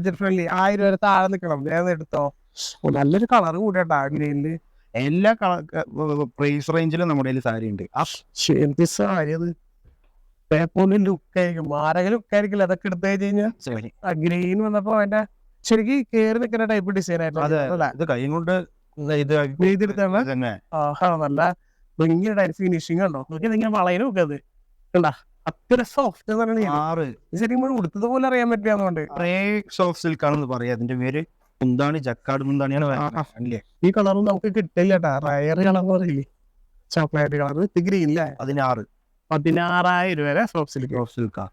Budget friendly 1000 വരെ താഴെ നിൽക്കണം. ഞാൻ എടുത്തോ. നല്ലൊരു കളർ കൂടിയാട്ടാ ഗ്രീനില്. എല്ലാ പ്രൈസ് റേഞ്ചിലും നമ്മുടെ കയ്യിൽ സാരി ഉണ്ട്. എന്ത് സാരി അത് പേപ്പറിന് ലുക്കായിരിക്കും, മാരക ലുക്കായിരിക്കില്ല. അതൊക്കെ എടുത്തു കഴിഞ്ഞാൽ ഗ്രീൻ വന്നപ്പോ അതിന്റെ ശരിക്കും കേറി നിൽക്കുന്ന ടൈപ്പ് ഡിസൈൻ ആയിരുന്നു. ഇത് കൈ കൊണ്ട് നല്ല ഭംഗിയുടെ ഫിനിഷിംഗ് ഉണ്ടോ നോക്കി. നിങ്ങൾ വളയിലും ഒക്കെ അത് കണ്ടാ അത്ര സോഫ്റ്റ് എന്ന് പറഞ്ഞാൽ ശരിക്കും ഉടുത്തത് പോലെ അറിയാൻ പറ്റിയാന്നുകൊണ്ട് സോഫ്റ്റ് സിൽക്ക് ആണെന്ന് പറയാം. അതിന്റെ പേര് മുന്താണി, ജക്കാട് മുന്താണിയാണ്. ഈ കളറും നമുക്ക് കിട്ടില്ല കേട്ടാ. റയർ കളർ പറയില്ലേ, ചോക്ലേറ്റ് കളർ. ഗ്രീനില്ലേ 16,000 വരെ സോഫ്റ്റ് സിൽക്ക്.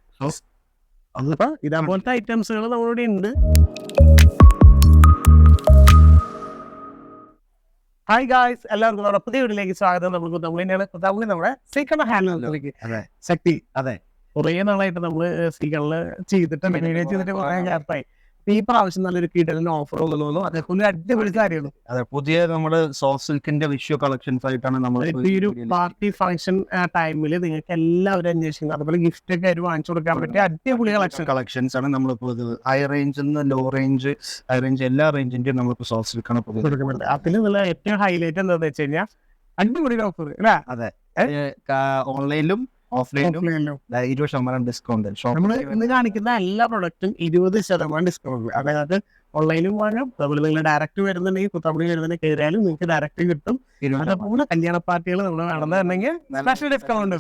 അപ്പൊ ഇതേപോലത്തെ ഐറ്റംസുകൾ നമ്മളിവിടെ ഉണ്ട്. ഹായ് ഗായ്സ്, എല്ലാവർക്കും നമ്മുടെ പുതിയ വീട്ടിലേക്ക് സ്വാഗതം. നമ്മുടെ സീക്രട്ട് ഹാൻഡിലേക്ക് ശക്തി. അതെ, കുറേ നാളായിട്ട് നമ്മള് സീക്രട്ടില് ചെയ്തിട്ട് കുറെ ഗ്യാപ്പായി. ഈ പ്രാവശ്യം നല്ലൊരു കിടലിന് ഓഫർ ഉള്ളൂ. അതേപോലെ അടിപൊളി കാര്യമാണ്. അതെ, പുതിയ നമ്മുടെ സോഫ്റ്റ് സിൽക്കിന്റെ വിഷ്വൽ കളക്ഷൻസ് ആയിട്ടാണ് നമ്മൾ ഈ ഒരു പാർട്ടി ഫംഗ്ഷൻ ടൈമിൽ നിങ്ങൾക്ക് എല്ലാവരും അന്വേഷിക്കുന്നത്. അതുപോലെ ഗിഫ്റ്റ് ഒക്കെ ആയിട്ട് വാങ്ങിച്ചു കൊടുക്കാൻ പറ്റിയ അടിപൊളി കളക്ഷൻസ് ആണ് നമ്മളിപ്പോ. High range, low range, high range എല്ലാ റേഞ്ചിന്റെയും നമ്മളിപ്പോ സോഫ്റ്റ് സിൽക്കാണ് കൊടുക്കുന്നത്. അതിൽ നല്ല ഏറ്റവും ഹൈലൈറ്റ് എന്താണെന്ന് വെച്ച് കഴിഞ്ഞാൽ അടിപൊളി ഓഫർ അല്ലേ. അതെ, ഓൺലൈനിലും ഓഫ്ലൈനിലും 20% ഡിസ്കൗണ്ട്. നമ്മള് ഇന്ന് കാണിക്കുന്ന എല്ലാ പ്രൊഡക്റ്റും 20% ഡിസ്കൗണ്ട്. അതായത് ഓൺലൈനിലും വാങ്ങാം. അതുപോലെ നിങ്ങൾ ഡയറക്റ്റ് വരുന്നുണ്ടെങ്കിൽ കുത്തമ്പളി വരുന്നുണ്ടെങ്കിൽ കയറിയാലും നിങ്ങൾക്ക് ഡയറക്റ്റ് കിട്ടും. അതുപോലെ കല്യാണ പാർട്ടികൾ നമ്മൾ വേണമെന്നുണ്ടെങ്കിൽ സ്പെഷ്യൽ ഡിസ്കൗണ്ട്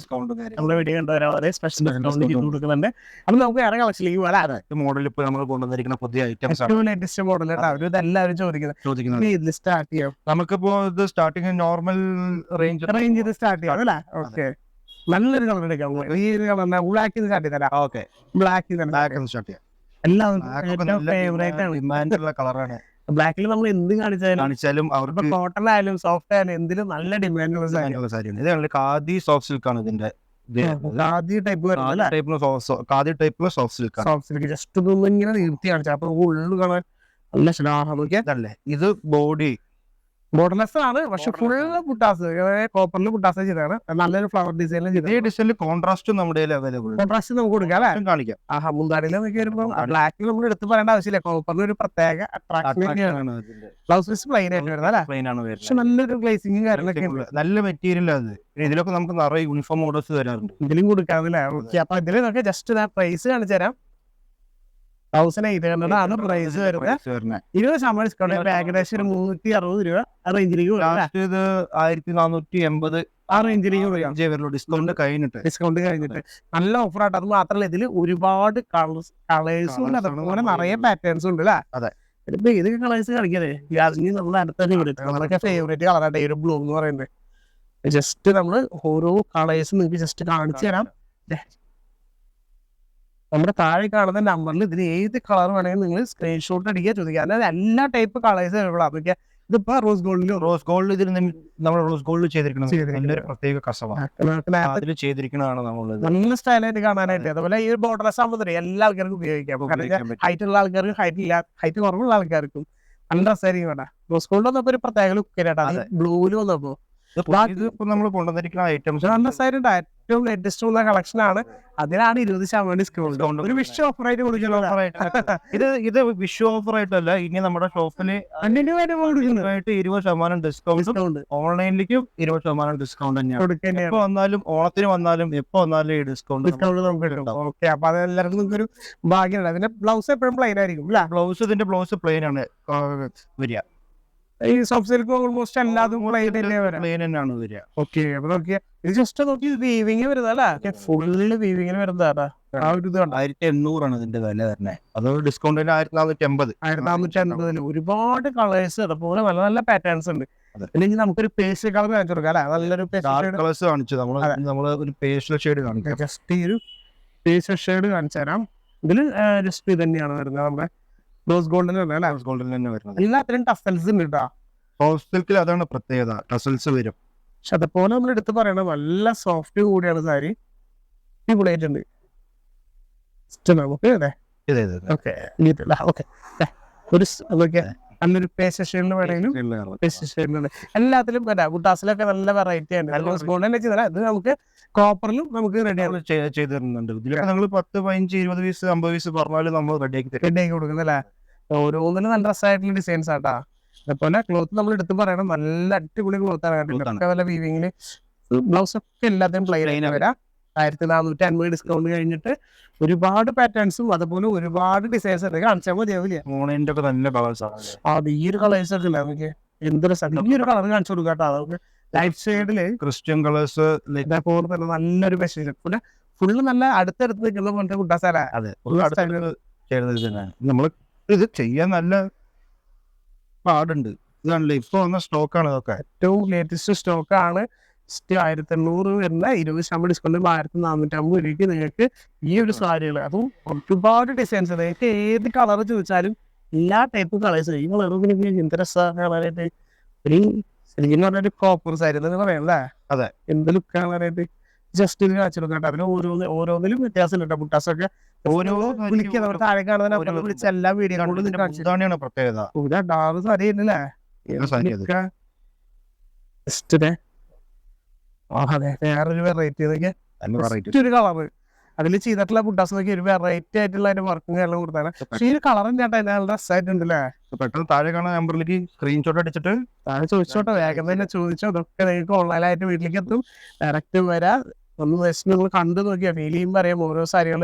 നമ്മുടെ വീഡിയോ കണ്ടുവരാതെ സ്പെഷ്യൽ ഡിസ്കൗണ്ട് ചെയ്ത് കൊടുക്കുന്നുണ്ട്. അപ്പൊ നമുക്ക് വേറെ കളക്ഷനിലേക്ക് വരാം. മോഡൽ ഇപ്പൊ നമ്മൾ കൊണ്ടുവന്നിരിക്കുന്ന പുതിയ ഐറ്റംസ്, ലേറ്റസ്റ്റ് മോഡൽ. അവര് എല്ലാവരും ചോദിക്കുന്നത് സ്റ്റാർട്ട് ചെയ്യാം. നമുക്കിപ്പോ ഇത് സ്റ്റാർട്ടിങ് നോർമൽ റേഞ്ച് സ്റ്റാർട്ട് ചെയ്യാം അല്ലേ. ഓക്കെ, നല്ലൊരു കളർ എടുക്കാം. ഈ ഒരു കളർ ബ്ലാക്ക് സ്റ്റാർട്ട് ചെയ്തരാം. ഓക്കെ, ബ്ലാക്ക് സ്റ്റാർട്ട് ചെയ്യാം. കളറാണ് ബ്ലാക്കിൽ. നമ്മൾ എന്ത് കാണിച്ചാലും അവർക്ക് കോട്ടൺ ആയാലും സോഫ്റ്റ് ആയാലും എന്തിലും നല്ല ഡിമാൻഡുള്ള സാരിയാണ്. ഇത് ഖാദി സോഫ്റ്റ് സിൽക്ക് ആണ്. ഇതിന്റെ khadi type soft silk. Just ഇങ്ങനെ നിർത്തി കാണിച്ചാൽ അപ്പൊ ഉള്ളു കാണാൻ നല്ല ഇതല്ലേ. ഇത് ബോഡി ബോർഡർലെസ് ആണ്, പക്ഷെ ഫുള്ള് പുട്ടാസ്, കോപ്പറിൽ പുട്ടാസ് ചെയ്താണ്. നല്ലൊരു ഫ്ലവർ ഡിസൈനിൽ ഡിസൈനിൽ കോൺട്രാസ്റ്റ് നമ്മുടെ അവൈലബിൾ. കോൺട്രാസ്റ്റ് നമുക്ക് കൊടുക്കാം അല്ലെ, കാണിക്കാം. മുന്താടിയിൽ നോക്കി വരുമ്പോൾ ബ്ലാക്കിൽ നമ്മൾ എടുത്ത് പറയേണ്ട ആവശ്യമില്ല. കോപ്പറിന് ഒരു പ്രത്യേക അട്രാക്ഷൻ. ബ്ലൗസ് പീസ് പ്ലെയിൻ ആയിട്ട് വരുന്നത് അല്ലെ. പ്ലെയിൻ ആണ് വരുന്നത്. പക്ഷെ നല്ലൊരു ഗ്ലേസിംഗും കാര്യങ്ങളൊക്കെ നല്ല മെറ്റീരിയൽ. അത് ഇതിലൊക്കെ നമുക്ക് നിറയെ യൂണിഫോം മോഡൽസ് വരാറുണ്ട്. ഇതിലും കൊടുക്കാറില്ല. ഓക്കെ, അപ്പൊ ഇതിൽ നോക്കി ജസ്റ്റ് പ്രൈസ് കാണിച്ചു തരാം. 1800 ആണ് പ്രൈസ് വരുന്നത്. 20% ഡിസ്കൗണ്ട്. ഏകദേശം 360 രൂപ റേഞ്ചിലേക്ക് 1480 ആ റേഞ്ചിലേക്ക് ഡിസ്കൗണ്ട് കഴിഞ്ഞിട്ട് നല്ല ഓഫർ ആയിട്ട്. അത് മാത്രമല്ല ഇതിൽ ഒരുപാട് കളേഴ്സും ഉണ്ട്, അതുപോലെ നിറയെ പാറ്റേൺസും ഉണ്ട് അല്ലേ. അതെ, ഏതൊക്കെ കളേഴ്സ് കാണിക്കാതെ നമ്മൾ അടുത്തന്നെ നമ്മളൊക്കെ ഫേവറേറ്റ് കളറായിട്ട് ഈ ഒരു ബ്ലൂ എന്ന് പറയുന്നത്. ജസ്റ്റ് നമ്മള് ഓരോ കളേഴ്സും നിങ്ങൾക്ക് ജസ്റ്റ് കാണിച്ചു തരാം. നമ്മുടെ താഴെ കാണുന്ന നമ്പറിൽ ഇതിൽ ഏത് കളർ വേണമെങ്കിൽ നിങ്ങൾ സ്ക്രീൻഷോട്ട് അടിക്കുക, ചോദിക്കുക. അതായത് എല്ലാ ടൈപ്പ് കളേഴ്സ് അവൈലബിൾ ആണ്. ഇതിപ്പോ റോസ് ഗോൾഡ് ഇതിൽ നമ്മൾ റോസ് ഗോൾഡ് ചെയ്തിരിക്കുന്നത് പ്രത്യേക കസവാണ് ചെയ്തിരിക്കുന്നതാണ്. നല്ല സ്റ്റൈലായിട്ട് കാണാനായിട്ട്. അതുപോലെ ഈ ബോർഡർലെസ് ആകുമ്പോൾ എല്ലാ ആൾക്കാർക്കും ഉപയോഗിക്കാം. ഹൈറ്റ് ഉള്ള ആൾക്കാർക്കും ഹൈറ്റ് കുറവുള്ള ആൾക്കാർക്കും നല്ല രസമായിരിക്കും കേട്ടോ. റോസ് ഗോൾഡ് വന്നപ്പോ ഒരു പ്രത്യേക ലുക്ക് കേട്ടോ. ബ്ലൂവിൽ വന്നപ്പോ നമ്മൾ കൊണ്ടുവന്നിരിക്കുന്ന ഐറ്റംസ് ഏറ്റവും ലേറ്റസ്റ്റ് ഉള്ള കളക്ഷൻ ആണ്. അതിനാണ് 20% ഡിസ്കൗണ്ട്. ഒരു വിഷു ഓഫർ ആയിട്ട് കൊടുക്കുന്നത്. ഇത് വിഷു ഓഫർ ആയിട്ടല്ല, ഇനി നമ്മുടെ ഷോപ്പില് 20% ഡിസ്കൗണ്ട്. ഓൺലൈനിലേക്കും 20% ഡിസ്കൗണ്ട് തന്നെയാണ്. എപ്പോ വന്നാലും, ഓണത്തിന് വന്നാലും എപ്പോ വന്നാലും ഈ ഡിസ്കൗണ്ട് നമുക്ക് കിട്ടും. ഓക്കെ, അപ്പൊ അതെല്ലാവർക്കും നമുക്കൊരു ഭാഗ്യമാണ്. അതിന്റെ ബ്ലൗസ് എപ്പോഴും പ്ലെയിൻ ആയിരിക്കും. ഇതിന്റെ ബ്ലൗസ് പ്ലെയിൻ ആണ് വരിക. ഈ സോഫ്റ്റ് സിൽക്ക് ഓൾമോസ്റ്റ് എല്ലാതും പ്ലെയിൻ തന്നെയാണ് വരിക. ഓക്കെ, അപ്പൊ നോക്കിയാ ഇത് ജസ്റ്റ് നോക്കി വീവിങ് വരുന്നതല്ലേ, ഫുള്ള് വീവിങ്ങിന് വരുന്നതാ. ആ ഒരു ഇത് 1800 ആണ് ഇതിന്റെ വില തന്നെ. അത് ഡിസ്കൗണ്ടിന് 1450. ഒരുപാട് കളേഴ്സ്, അതുപോലെ നല്ല നല്ല പാറ്റേൺസ് ഉണ്ട്. അല്ലെങ്കിൽ നമുക്കൊരു പേസ്റ്റൽ കളർ കാണിച്ചു കൊടുക്കാം അല്ലെ. നല്ലൊരു കളേഴ്സ് കാണിച്ചു നമ്മള് ഒരു പേസ്റ്റൽ ഷെയ്ഡ് കാണിക്കാം. ജസ്റ്റ് ഈ ഒരു പേസ്റ്റൽ ഷെയ്ഡ് കാണിച്ചു തരാം. ഇതില് ജസ്റ്റ് ഇത് തന്നെയാണ് വരുന്നത്. നമ്മുടെ റോസ് ഗോൾഡിന് വരുന്നത്. എല്ലാത്തിനും ടസൽസ് ഉണ്ട് കേട്ടോ. സോഫ്റ്റ് സിൽക്കിൽ അതാണ് പ്രത്യേകത, ടസൽസ് വരും. പക്ഷെ അതുപോലെ നമ്മൾ എടുത്ത് പറയണത് നല്ല സോഫ്റ്റ് കൂടിയാണ് സാരി. അടിപൊളിയായിട്ടുണ്ട്. നമുക്ക് നല്ലൊരു പേസ്റ്റൽ ഷെയ്ഡിന് വേണമെങ്കിലും എല്ലാത്തിലും ബുട്ടാസിലൊക്കെ നല്ല വെറൈറ്റി ആണ്. റോസ് ഗോൾഡ് തന്നെ ചെയ്താൽ ഇത് നമുക്ക് കോപ്പറിലും നമുക്ക് റെഡിയാണ് ചെയ്ത് തരുന്നുണ്ട്. ഇതിലൊക്കെ നമ്മൾ 10, 15, 20 പീസ് 50 പീസ് പറഞ്ഞാലും നമ്മൾ റെഡിയാക്കി കൊടുക്കുന്നല്ലേ. ഓരോന്നിനും നല്ല രസമായിട്ടുള്ള ഡിസൈൻസ് ആട്ടാ. അതുപോലെ ക്ലോത്ത് നമ്മൾ എടുത്ത് പറയണം, നല്ല അടിപൊളി ക്ലോത്ത് ആണ്. ഒക്കെ വല്ല വീവിങ്ങില് ബ്ലൗസ് ഒക്കെ എല്ലാത്തിനും പ്ലെയിൻ വരാം. 1450 ഡിസ്കൗണ്ട് കഴിഞ്ഞിട്ട് ഒരുപാട് പാറ്റേൺസും അതുപോലെ ഒരുപാട് ഡിസൈൻസ് ഉണ്ട്. കാണിച്ചാൽ മതിയാവില്ല. ഓണിന്റെ ഒക്കെ നല്ല കളേഴ്സ് ആണ്. അത് ഈ ഒരു കളേഴ്സ് ഒക്കെ നമുക്ക് എന്ത് രസം. ഈ ഒരു കളർ കാണിച്ചു കൊടുക്കാട്ടോ. നമുക്ക് ലൈറ്റ് ഷെയ്ഡില് ക്രിസ്ത്യൻ കളേഴ്സ് ഇതേപോലെ തന്നെ നല്ലൊരു മെഷീൻ. പിന്നെ ഫുള്ള് നല്ല അടുത്തടുത്ത് നിൽക്കുന്ന പോലത്തെ കുട്ടാസാരാ. അതെ, നമ്മള് ഇത് ചെയ്യാൻ നല്ല പാടുണ്ട്. ഇതാണല്ലേ ഇപ്പൊ വന്ന സ്റ്റോക്കാണ് ഇതൊക്കെ. ഏറ്റവും ലേറ്റസ്റ്റ് സ്റ്റോക്കാണ്. 1800 വരുന്ന 20% ഡിസ്കൗണ്ട് 1450 രൂപയ്ക്ക് നിങ്ങൾക്ക് ഈ ഒരു സാരികൾ, അതും ഒരുപാട് ഡിസൈൻസ്. നിങ്ങൾക്ക് ഏത് കളർ ചോദിച്ചാലും എല്ലാ ടൈപ്പ് കളേഴ്സ്. ഈ കളറിന് എന്ത് രസമായിട്ട് ഒരു ശരിക്കും പറഞ്ഞൊരു കോപ്പർ സാരി എന്ന് പറയാമല്ലേ. അതെ, എന്ത് ലുക്കാണ് പറയാനായിട്ട്. ജസ്റ്റ് ഇത് കാണിച്ചു കൊടുക്കട്ടെ. അതിന് ഓരോന്നിലും വ്യത്യാസം ഉണ്ട്. മുട്ടാസൊക്കെ ഓരോ വിളിക്കുക താഴെ കാണുന്ന വിളിച്ച എല്ലാ വീഡിയോകളും പ്രത്യേകത. ഡാറ് സാരി ഉണ്ടല്ലേ. വേറൊരു വെറൈറ്റി ഒരു കളറ് അതിൽ ചെയ്തിട്ടുള്ള ബുട്ടാസ് നോക്കി ഒരു വെറൈറ്റി ആയിട്ടുള്ള അതിന്റെ വർക്കും എല്ലാം കൊടുത്താണ്. പക്ഷെ ഈ കളർ ചേട്ടാ നല്ല രസമായിട്ടുണ്ടല്ലേ. പെട്ടെന്ന് താഴെ കാണുന്ന നമ്പറിലേക്ക് സ്ക്രീൻഷോട്ട് അടിച്ചിട്ട് താഴെ ചോദിച്ചോട്ടെ, വേഗം തന്നെ ചോദിച്ചോ. അതൊക്കെ നിങ്ങൾക്ക് ഓൺലൈനായിട്ട് വീട്ടിലേക്ക് എത്തും. ഡയറക്റ്റ് വരാം. ഒന്ന് ജസ്റ്റ് നിങ്ങൾ കണ്ടു നോക്കിയാൽ ഫീൽ ചെയ്യുമ്പോൾ അറിയാം ഓരോ സാരികൾ.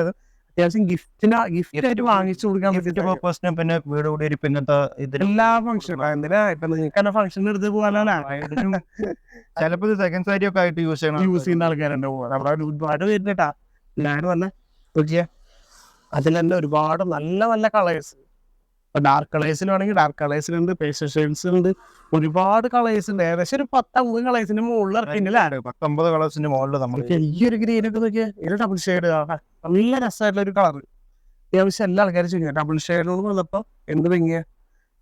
അത്യാവശ്യം ഗിഫ്റ്റായിട്ട് വാങ്ങിച്ചു കൊടുക്കാൻ പറ്റും. പിന്നെ വീട് കൂടി ഇങ്ങനത്തെ എല്ലാ ഫംഗ്ഷനും എന്തിനാ ഇപ്പൊ നിങ്ങൾക്ക് തന്നെ ഫംഗ്ഷൻ എടുത്ത് പോകാനാണ്. ചിലപ്പോൾ സെക്കൻഡ് സാരി ഒക്കെ ആയിട്ട് യൂസ് ചെയ്യുന്ന ആൾക്കാരുണ്ട്. നമ്മുടെ ഒരുപാട് പേരുണ്ടാ എല്ലാവരും തന്നെ നോക്കിയാ അതിൽ തന്നെ ഒരുപാട് നല്ല നല്ല കളേഴ്സ്. ഇപ്പൊ ഡാർക്ക് കളേഴ്സിലാണെങ്കിൽ ഡാർക്ക് കളേഴ്സിലുണ്ട്, പേസ്റ്റൽ ഷെയ്ഡ്സ് ഉണ്ട്, ഒരുപാട് കളേഴ്സ് ഉണ്ട്. ഏകദേശം ഒരു 10-50 കളേഴ്സിന്റെ മുകളിൽ ഇറക്കിയിട്ടില്ലാണ്. 10-50 കളേഴ്സിന്റെ മുകളിൽ നമ്മൾ ഈ ഒരു ഗ്രീനൊക്കെ നോക്കിയാൽ ഇത് ഡബിൾ ഷെയ്ഡ് നല്ല രസമായിട്ടുള്ള ഒരു കളർ. അത്യാവശ്യം എല്ലാ ആൾക്കാരും ചെയ്യുക. ഡബിൾ ഷെയ്ഡിനോട് വന്നപ്പോ എന്ത് ഭംഗിയാ.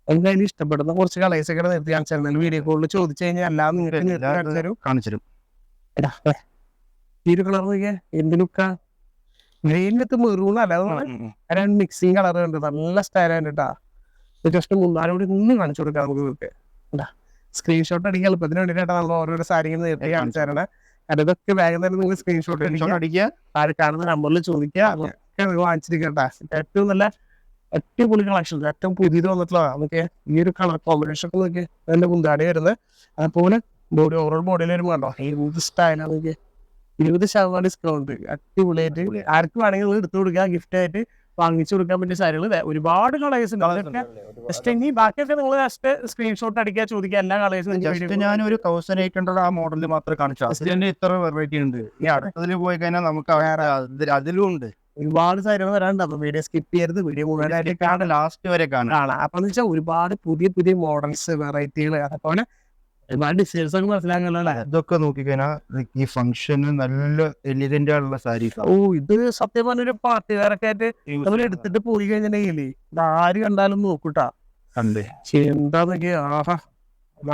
എന്തായാലും ഇഷ്ടപ്പെടുന്ന കുറച്ച് കളേഴ്സ് ഒക്കെ നിർത്തി കാണിച്ചാൽ വീഡിയോ കോളിൽ ചോദിച്ചു കഴിഞ്ഞാൽ എല്ലാം നിങ്ങൾക്ക് കാണിച്ചു തരും. ഈ ഒരു കളർ നോക്കിയാ എന്ത് ലുക്കാ. ഗ്രീനിനകത്ത് മെറൂൺ അല്ലാതെ മിക്സിങ് കളർ ഉണ്ട്. നല്ല സ്റ്റൈലാണ് കേട്ടാ. ജസ്റ്റ് മുന്നാലോട് ഇന്ന് കാണിച്ചു കൊടുക്കാം നമുക്ക്. സ്ക്രീൻഷോട്ട് അടിക്കാൻ എളുപ്പത്തിന് വേണ്ടിയിട്ടാണ് നമ്മൾ ഓരോരോ സാരികൾ നേരത്തെ കാണിച്ചു തരണേ. അതൊക്കെ വേഗം തന്നെ നിങ്ങൾ സ്ക്രീൻഷോട്ട് അടിക്കുക. ആര് കാണുന്ന നമ്പറിൽ ചോദിക്കുക. അതൊക്കെ വാങ്ങിച്ചിരിക്കട്ടെ. ഏറ്റവും നല്ല അടിപൊളി കളക്ഷൻ, ഏറ്റവും പുതിയത് വന്നിട്ടുള്ളതാണ്. നമുക്ക് ഈ ഒരു കളർ കോമ്പിനേഷൻ ഒക്കെ നോക്കി അതിന്റെ മുന്താടി വരുന്നത്. അതുപോലെ ബോഡി ഓവറോൾ ബോഡിയിൽ വരുമ്പോൾ കണ്ടോ ഈ സ്റ്റൈലാണ് നോക്കി 20% ഡിസ്കൗണ്ട്. അടിപൊളിയായിട്ട് ആർക്ക് വേണമെങ്കിൽ എടുത്തു കൊടുക്കുക. ഗിഫ്റ്റ് ആയിട്ട് വാങ്ങിച്ചു കൊടുക്കാൻ പറ്റിയ സാരികൾ ഒരുപാട് കളേഴ്സ് ഉണ്ട്. ജസ്റ്റ് ഇനി ബാക്കിയൊക്കെ നിങ്ങൾ ജസ്റ്റ് സ്ക്രീൻഷോട്ട് അടിക്കുക, ചോദിക്കുക. എല്ലാ കളേഴ്സും ഞാൻ ഒരു 1800 ആ മോഡലിൽ മാത്രമേ കാണിച്ചു. അതിന് ഇത്ര വെറൈറ്റി ഉണ്ട്. ഈ അടുത്തതിൽ പോയി കഴിഞ്ഞാൽ നമുക്ക് അതിലും ഉണ്ട് ഒരുപാട് സാരികൾ വരാനുണ്ട്. അപ്പൊ വീഡിയോ സ്കിപ്പ് ചെയ്യരുത്. വീഡിയോ മുഴുവനായിട്ട് ലാസ്റ്റ് വരെ കാണാം. അപ്പൊ എന്ന് വെച്ചാൽ ഒരുപാട് പുതിയ പുതിയ മോഡൽസ്, വെറൈറ്റികൾ, അതേപോലെ ഒരുപാട് ഡിസൈൻസ് ഒക്കെ മനസ്സിലാക്കല്ലോ. ഇതൊക്കെ നോക്കിക്കഴിഞ്ഞാൽ ഈ ഫംഗ്ഷന് നല്ല എലിഗന്റ് ആയിട്ടുള്ള സാരീസ്. ഇത് സത്യം പറഞ്ഞൊരു പാർട്ടി വെയറൊക്കെ ആയിട്ട് നമ്മൾ എടുത്തിട്ട് പോയി കഴിഞ്ഞിട്ടുണ്ടെങ്കിൽ ഇത് ആര് കണ്ടാലും നോക്കൂട്ടാ. എന്താ നോക്കി ആഹാ.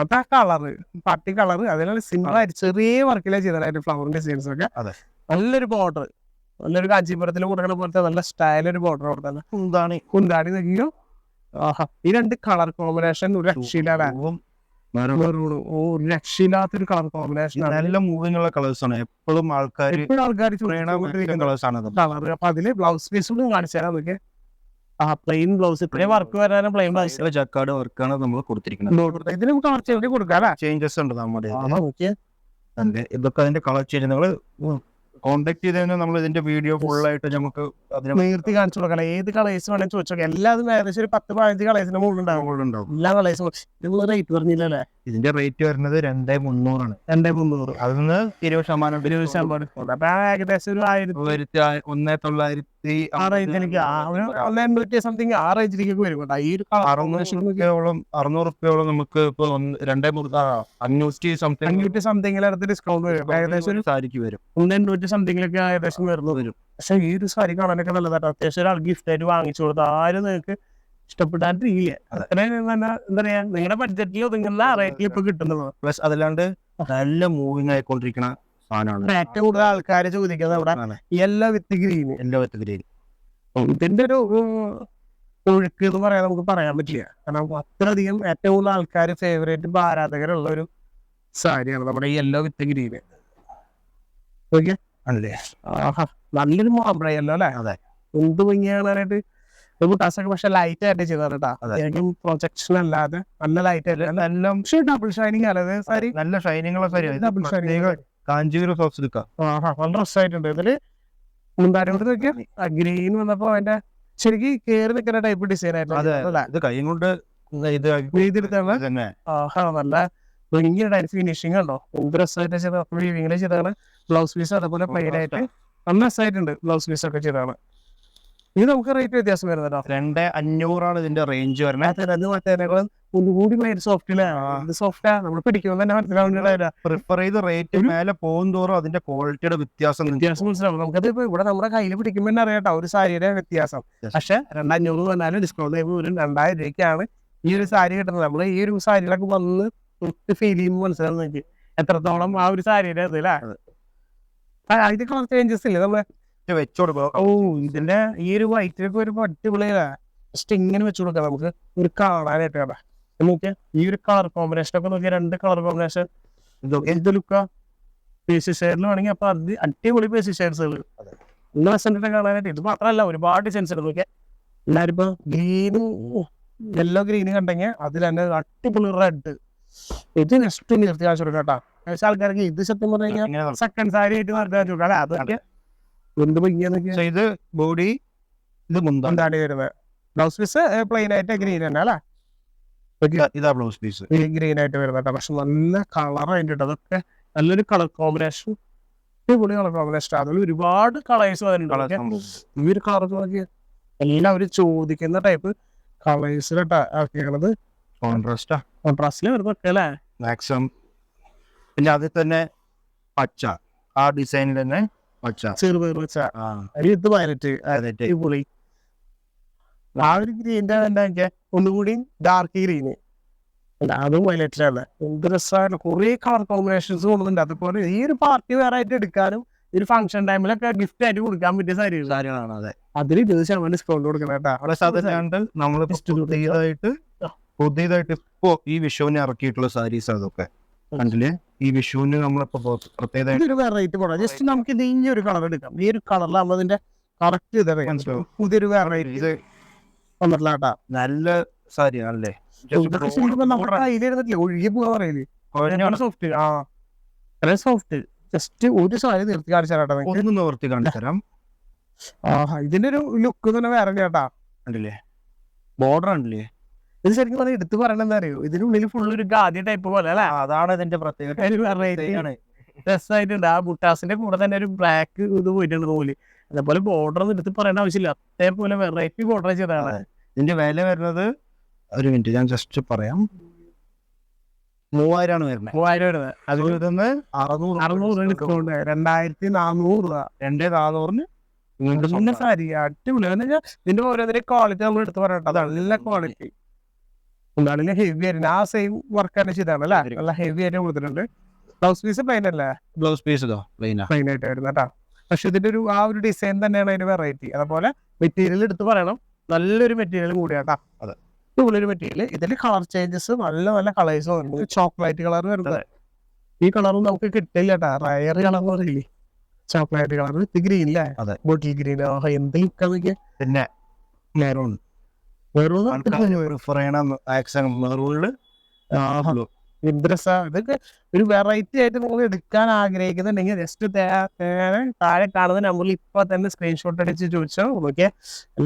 അതാ കളറ് പാർട്ടി കളറ്. അതിനാണ് സിമ്പിൾ ആയിട്ട് ചെറിയ വർക്കിലെ ചെയ്തതായിട്ട് ഫ്ലവർ ഡിസൈൻസ് ഒക്കെ. നല്ലൊരു ബോർഡർ, നല്ലൊരു കാഞ്ചീപുരത്തിൽ കൊടുക്കണ പോലത്തെ നല്ല സ്റ്റൈലൊരു ബോർഡർ കൊടുത്തത്. കുന്താണി നോക്കിയോ. ആഹാ, ഈ രണ്ട് കളർ കോമ്പിനേഷൻ ഒരു രക്ഷയിലാണ്. ഒരു രക്ഷയില്ലാത്തൊരു കളർ കോമ്പിനേഷൻ. നല്ല മൂവിങ് ഉള്ള കളേഴ്സ് ആണ്. എപ്പോഴും ആൾക്കാർ കളേഴ്സ് ആണ് കളർ. അപ്പൊ അതില് ബ്ലൗസ് പീസ് കാണിച്ചു തരാം നോക്കിയാ. പ്ലെയിൻ ബ്ലൗസ് ഇത്രയും വർക്ക് വരാനും പ്ലെയിൻ ബ്ലൗസ് ജക്കാർഡ് വർക്കാണ് നമ്മൾ കൊടുത്തിരിക്കുന്നത്. ഇതിന് നമുക്ക് കളർ ചേഞ്ച് കൊടുക്കാം. ചേഞ്ചസ് ഉണ്ട് നമ്മുടെ ഇതൊക്കെ അതിന്റെ കളർ ചേഞ്ച്. നിങ്ങള് കോണ്ടാക്ട് ചെയ്ത് കഴിഞ്ഞാൽ നമ്മൾ ഇതിന്റെ വീഡിയോ ഫുൾ ആയിട്ട് നമുക്ക് നേരത്തെ കാണിച്ചു കൊടുക്കണം. ഏത് കളേഴ്സ് വേണമെങ്കിൽ ചോദിച്ചോ. എല്ലാതും ഏകദേശം ഒരു 10-15 കളേഴ്സിന്റെ മുകളിലുണ്ടാവും. എല്ലാ കളേഴ്സും. നിങ്ങൾ റേറ്റ് പറഞ്ഞില്ലല്ലേ? ഇതിന്റെ റേറ്റ് വരുന്നത് 2300 2300. അതിൽ നിന്ന് 20% അപ്പൊ ഏകദേശം ഒരു 1900 ആ റേഞ്ചിലേക്ക് 1,800 സംതിങ് ആ റേഞ്ചിലേക്ക് വരും. ഈ ഒരു 600 രൂപയോളം നമുക്ക് ഇപ്പൊ 500 സംതിങ്ങിനടുത്ത് ഡിസ്കൗണ്ട് വരും. ഏകദേശം ഒരു സാരിക്ക് വരും 1,800 സംതിങ്ങിലൊക്കെ ഏകദേശം വരും. പക്ഷെ ഈ ഒരു സാരി കാണാനൊക്കെ നല്ലതാട്ടോ. അത്യാവശ്യം ഒരാൾ ഗിഫ്റ്റ് ആയിട്ട് വാങ്ങിച്ചു കൊടുത്താൽ ആരും നിങ്ങൾക്ക് ഇഷ്ടപ്പെടാണ്ടിരിക്കില്ല. അത്രയും എന്താ പറയാ, നിങ്ങളുടെ ബഡ്ജറ്റിൽ ഒതുങ്ങുന്ന റേറ്റിൽ ഇപ്പൊ കിട്ടുന്നത്. പ്ലസ് അതല്ലാണ്ട് നല്ല മൂവിങ് ആയിക്കൊണ്ടിരിക്കുന്ന സാധനമാണ്. ഏറ്റവും കൂടുതൽ ആൾക്കാർ ചോദിക്കുന്നത് അവിടെ യെല്ലോ വിത്ത് ഗ്രീൻ. ഇതിന്റെ ഒരു ഒഴുക്ക് എന്ന് പറയാൻ നമുക്ക് പറയാൻ പറ്റില്ല. കാരണം അത്രയധികം ഏറ്റവും കൂടുതൽ ആൾക്കാർ ഫേവറേറ്റ് ആരാധകരുള്ള ഒരു സാരിയാണ് നമ്മുടെ യെല്ലോ വിത്ത് ഗ്രീൻ. ഓക്കെ, അല്ലേ? ആഹാ, നല്ലൊരു മാമ്പഴയല്ലോ അല്ലെ? അതെ. എന്ത് ഭംഗിയാണാനായിട്ട്. ടാസ്ക് പക്ഷെ ലൈറ്റ് ആയിട്ട് ചെയ്താണ് കേട്ടോ. എനിക്കും പ്രൊജക്ഷൻ അല്ലാതെ നല്ല ലൈറ്റ് ആയിട്ട് എല്ലാം പക്ഷെ ഡബിൾ ഷൈനിങ് അല്ലേ സാരി, നല്ല ഷൈനിങ് ഉള്ള sari. Double shining Kanchipuram soft സിൽക്കാ. നല്ല രസമായിട്ടുണ്ട്. ഇതില് മുന്താരോട് നോക്കിയാ ഗ്രീൻ വന്നപ്പോ അതിന്റെ ശരിക്കും കേറി നിൽക്കുന്ന ടൈപ്പ് ഡിസൈൻ ആയിട്ട് ഇത് കൈ കൊണ്ട് ഇത് ചെയ്തെടുത്താണ്. തന്നെ നല്ല ഭംഗിയുടെ ഫിനിഷിംഗ് ഉണ്ടോ, എന്ത് രസമായിട്ട് ചെയ്താണ് ചെയ്താണ്. ബ്ലൗസ് പീസ് അതേപോലെ പ്ലെയിൻ ആയിട്ട് നല്ല രസമായിട്ടുണ്ട്. ബ്ലൗസ് പീസ് ഒക്കെ ചെയ്താണ്. ഇത് നമുക്ക് റേറ്റ് വ്യത്യാസം വരുന്നുണ്ടോ? 2500 ഇതിന്റെ റേഞ്ച് വരുന്നത്. ഒന്നുകൂടി സോഫ്റ്റ് സോഫ്റ്റാ, നമ്മൾ പിടിക്കുമ്പോൾ തന്നെ മനസ്സിലാവുന്നില്ല. പ്രിഫർ ചെയ്ത് റേറ്റ് മേലെ പോകും തോറും അതിന്റെ ക്വാളിറ്റിയുടെ വ്യത്യാസം മനസ്സിലാവും. നമുക്കത് ഇപ്പൊ ഇവിടെ നമ്മുടെ കയ്യിൽ പിടിക്കുമ്പോൾ തന്നെ അറിയാട്ടോ ഒരു സാരിയുടെ വ്യത്യാസം. പക്ഷെ 2500 വന്നാലും ഡിസ്കൗണ്ട് ചെയ്യുമ്പോൾ ഒരു 2000 രൂപയ്ക്കാണ് ഈ ഒരു സാരി കിട്ടുന്നത്. നമ്മൾ ഈ ഒരു സാരികളൊക്കെ വന്ന് ഫീൽ ചെയ്യുമ്പോൾ മനസ്സിലാവും നിങ്ങൾക്ക് എത്രത്തോളം ആ ഒരു സാരിയുടെ ഇത് അല്ലേ. അതിന്റെ കളർ ചേഞ്ചസ് ഇല്ലേ നമ്മള് വെച്ചു കൊടുക്കുക. ഇതിന്റെ ഈ ഒരു വൈറ്റിലൊക്കെ ഒരു അടിപൊളിയാ. ജസ്റ്റ് ഇങ്ങനെ വെച്ചു കൊടുക്കാം നമുക്ക് ഒരു കാണാനായിട്ട്. കേട്ടാ നോക്കിയാ ഈ ഒരു കളർ കോമ്പിനേഷൻ ഒക്കെ നോക്കിയാൽ 2 കളർ കോമ്പിനേഷൻ എന്ത് ലുക്കാ. പേസി ഷെയറിൽ വേണമെങ്കിൽ അപ്പൊ അത് അടിപൊളി പേസി ഷെയർസുകൾ നല്ല രസമായിട്ട് കാണാനായിട്ട്. ഇത് മാത്രമല്ല ഒരുപാട് ഡിസൈൻസ് ഉണ്ട് നോക്കിയാൽ. എല്ലാവരും ഇപ്പൊ ഗ്രീനും യെല്ലോ ഗ്രീന് കണ്ടെങ്കിൽ അതിൽ തന്നെ അടിപൊളി റെഡ്. ഇത് നെക്സ്റ്റ് നിർത്തി കാണിച്ചു കൊടുക്കാം കേട്ടോ. പക്ഷെ ആൾക്കാർക്ക് ഇത് സത്യം പറഞ്ഞു കഴിഞ്ഞാൽ സെക്കൻഡ് സാരി ആയിട്ട് നിർത്തി കാണിച്ചു കൊടുക്കാം. അതൊക്കെ എന്ത് ഭംഗിയാന്നൊക്കെ. ഇത് ബോഡി, ഇത് എന്താണ് വരുന്നത്. ബ്ലൗസ് പീസ് പ്ലെയിൻ ആയിട്ട് ഗ്രീൻ തന്നെ അല്ലേ. ഇതാ ബ്ലൗസ് പീസ് ഗ്രീൻ ആയിട്ട് വരുന്നത്. പക്ഷെ നല്ല കളർ ആയിട്ട് അതൊക്കെ നല്ലൊരു കളർ കോമ്പിനേഷൻ, അടിപൊളി കളർ കോമ്പിനേഷൻ. അതിൽ ഒരുപാട് കളേഴ്സ് വരുന്നുണ്ട്. ഈ ഒരു കളർ നോക്കിയാൽ എല്ലാവരും ചോദിക്കുന്ന ടൈപ്പ് കളേഴ്സിലിട്ടാക്കുന്നത് കോൺട്രാസ്റ്റില് വരുന്നൊക്കെ അല്ലേ മാക്സിമം. പിന്നെ അതിൽ തന്നെ പച്ച, ആ ഡിസൈനിൽ തന്നെ പച്ച, ചെറുപയർ പച്ച, ഇത് വയലറ്റ്, അടിപൊളി. ആ ഒരു ഗ്രീൻ്റെ തന്നെ ഒന്നുകൂടി ഡാർക്ക് ഗ്രീന്, അതും വയലറ്റിലാണ്. എന്ത് രസമാണ്. കുറെ കളർ കോമ്പിനേഷൻസ് കൊണ്ടുണ്ട്. അതുപോലെ ഈ ഒരു പാർട്ടി വേറെ ആയിട്ട് എടുക്കാനും ഈ ഒരു ഫംഗ്ഷൻ ടൈമിലൊക്കെ ഗിഫ്റ്റ് ആയിട്ട് കൊടുക്കാൻ പറ്റിയ സാരികളാണ്. അതെ, അതിൽ 20% ഡിസ്കൗണ്ട് കൊടുക്കണം കേട്ടോ. അവിടെ സാധാരണ നമ്മൾ പുതിയതായിട്ട് ഇപ്പോ ഈ വിഷുവിന് ഇറക്കിയിട്ടുള്ള സാരീസ് അതൊക്കെ കണ്ടില്ലേ. ഈ വിഷുവിന് നമ്മളിപ്പോ പ്രത്യേകത വെറൈറ്റി പോടാം. ജസ്റ്റ് നമുക്ക് ഇത് ഈ ഒരു കളർ എടുക്കാം. ഈ ഒരു കളറിലാകുമ്പോൾ അതിന്റെ കറക്റ്റ് ഇതൊക്കെ പുതിയൊരു വെറൈറ്റി വന്നിട്ടില്ല കേട്ടാ. നല്ല സാരിയാണല്ലേ. നമ്മുടെ കയ്യിലിരുന്നിട്ടില്ല, ഒഴുകി പോകാൻ പറയില്ലേ. Soft soft. ജസ്റ്റ് ഒരു സാരി നിർത്തി കാണിച്ചാട്ടോ. ഒന്ന് നിവർത്തി കാണിച്ചു തരാം. ഇതിന്റെ ഒരു ലുക്ക് തന്നെ വേറെ കേട്ടാ. കണ്ടില്ലേ, ബോർഡർ ഉണ്ടല്ലേ. ഇത് ശരിക്കും പറഞ്ഞാൽ എടുത്ത് പറയണ എന്താ അറിയോ, ഇതിനുള്ളിൽ ഫുൾ ഒരു ഗാദി ടൈപ്പ് പോലെ അല്ലേ. അതാണ് ഇതിന്റെ പ്രത്യേകത. രസമായിട്ടുണ്ട്. ആ ബുട്ടാസിന്റെ കൂടെ തന്നെ ഒരു ബ്ലാക്ക് ഇത് പോയിട്ടുണ്ട് പോലെ. അതേപോലെ ബോർഡർ ഒന്നും എടുത്ത് പറയേണ്ട ആവശ്യമില്ല, അതേപോലെ വെറൈറ്റി ബോർഡർ ചെയ്തതാണ്. ഇതിന്റെ വില വരുന്നത്, ഒരു മിനിറ്റ് ഞാൻ ജസ്റ്റ് പറയാം, 3000 വരുന്നത്. 3000 വരുന്നത്. അതിൽ നിന്ന് 600 ഡിസ്കൗണ്ട് 2400 രൂപ. 2400 നല്ല സാരി അടിപൊളി. ഇതിന്റെ ഓരോന്നിന്റെ ക്വാളിറ്റി നമ്മൾ എടുത്ത് പറയട്ടെ. അത് നല്ല ക്വാളിറ്റി എന്താണ്, ഹെവി ആയിരുന്നു. ആ സെയിം വർക്ക് തന്നെ ചെയ്താണ് അല്ലേ. നല്ല ഹെവി ആയിട്ട് കൊടുത്തിട്ടുണ്ട്. ബ്ലൗസ് പീസ് പ്ലെയിൻ അല്ലേ. ബ്ലൗസ് പീസ് പ്ലെയിൻ ആയിട്ട് വരുന്നത് കേട്ടോ. പക്ഷെ ഇതിന്റെ ഒരു ആ ഒരു ഡിസൈൻ തന്നെയാണ് അതിന്റെ വെറൈറ്റി. അതുപോലെ മെറ്റീരിയൽ എടുത്ത് പറയണം, നല്ലൊരു മെറ്റീരിയൽ കൂടിയാട്ടാ. അതെ, ഇതുപോലൊരു മെറ്റീരിയൽ. ഇതിൽ കളർ ചേഞ്ചസ് നല്ല നല്ല കളേഴ്സ് വരുന്നത്. ചോക്ലേറ്റ് കളർ വരുന്നത്. ഈ കളറും നമുക്ക് കിട്ടില്ല കേട്ടാ. റയർ കളർ പറയില്ലേ, ചോക്ലേറ്റ് കളർ. ഇത് ഗ്രീൻ അല്ലേ, ബോട്ടിൽ ഗ്രീൻ. എന്ത് ലുക്കാ നോക്കിയാ. പിന്നെ മെറൂൺ, ഇതൊക്കെ ഒരു വെറൈറ്റി ആയിട്ട് നിങ്ങൾ എടുക്കാൻ ആഗ്രഹിക്കുന്നുണ്ടെങ്കിൽ ജസ്റ്റ് താഴെ കാണുന്ന നമ്പറിൽ ഇപ്പൊ തന്നെ സ്ക്രീൻഷോട്ട് അടിച്ച് ചോദിച്ചോ. നോക്കിയാൽ